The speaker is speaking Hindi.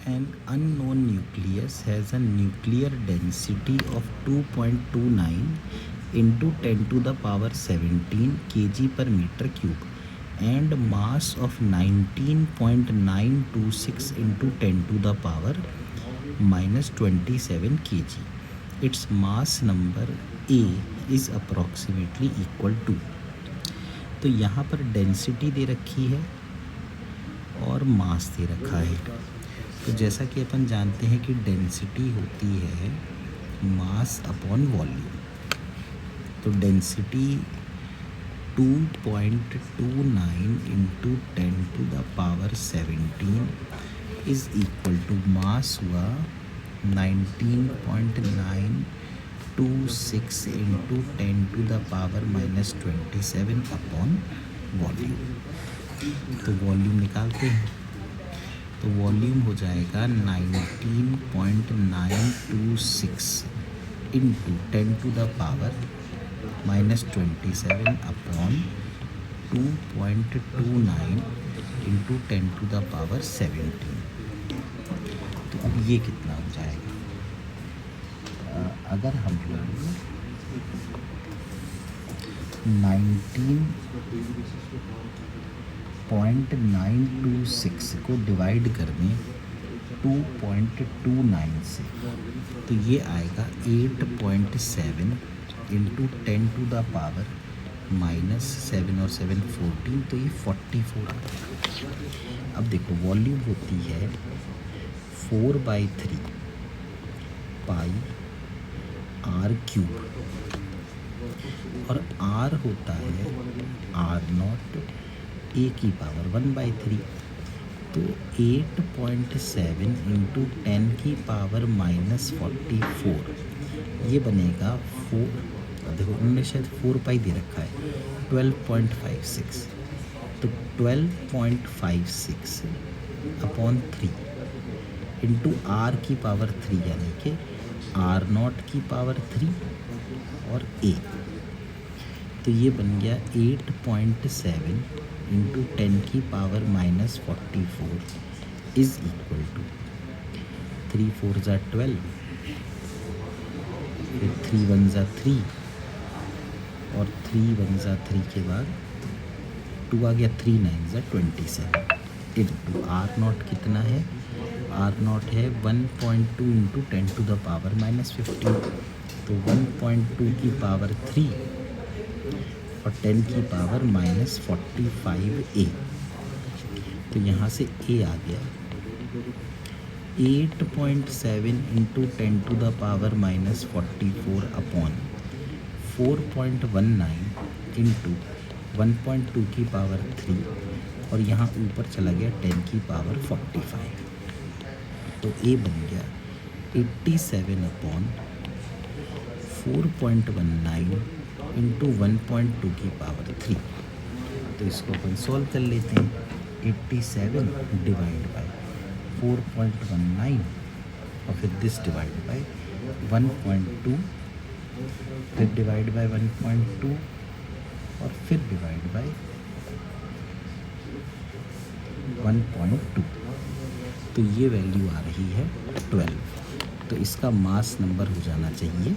An unknown nucleus has a nuclear density of 2.29 into 10 to the power 17 kg per meter cube and mass of 19.926 into 10 to the power minus 27 kg. Its mass number A is approximately equal to। तो यहाँ पर डेंसिटी दे रखी है और मास दे रखा है। तो जैसा कि अपन जानते हैं कि डेंसिटी होती है मास अपॉन वॉल्यूम। तो density 2.29 into 10 to the power 17 is equal to mass हुआ 19.926 into 10 to the power minus 27 upon volume. तो वॉल्यूम निकालते हैं। तो वॉल्यूम हो जाएगा 19.926 into 10 to the power minus 27 upon 2.29 into 10 to the power 17। तो अब ये कितना हो जाएगा? अगर हम लोग 19.926 को डिवाइड कर दें 2.29 से, तो ये आएगा 8.7 into 10 to the power minus 7 और 7 14, तो ये 44। अब देखो वॉल्यूम होती है 4/3 पाई आर क्यूब और आर होता है R0 ए की पावर 1/3। तो 8.7 इंटू 10 की पावर माइनस 44 ये बनेगा 4। देखो उन्होंने शायद 4 पाई दे रखा है 12.56। तो 12.56 अपॉन 3 इंटू आर की पावर 3 यानी कि R0 की पावर 3 और ए। तो ये बन गया 8.7 इंटू 10 की power minus 44 is equal to 3 4 ज़ा 12, फिर 3 1 ज़ा 3 और 3 1 ज़ा 3 के बाद 2 आ गया, 3 9 ज़ा 27 इंटू R0 कितना है? R0 है 1.2 into 10 to the power minus 15। तो 1.2 की पावर 3 और 10 की पावर माइनस 45A। तो यहाँ से A आ गया 8.7 into 10 to the power minus 44 upon 4.19 into 1.2 की पावर 3 और यहाँ ऊपर चला गया 10 की पावर 45। तो A बन गया 87 अपॉन 4.19 इंटू 1.2 की पावर 3। तो इसको अपन सॉल्व कर लेते हैं। 87 डिवाइड बाय 4.19 और फिर दिस डिवाइड बाय 1.2, फिर डिवाइड बाय 1.2 और फिर डिवाइड बाय 1.2। तो ये वैल्यू आ रही है 12। तो इसका मास नंबर हो जाना चाहिए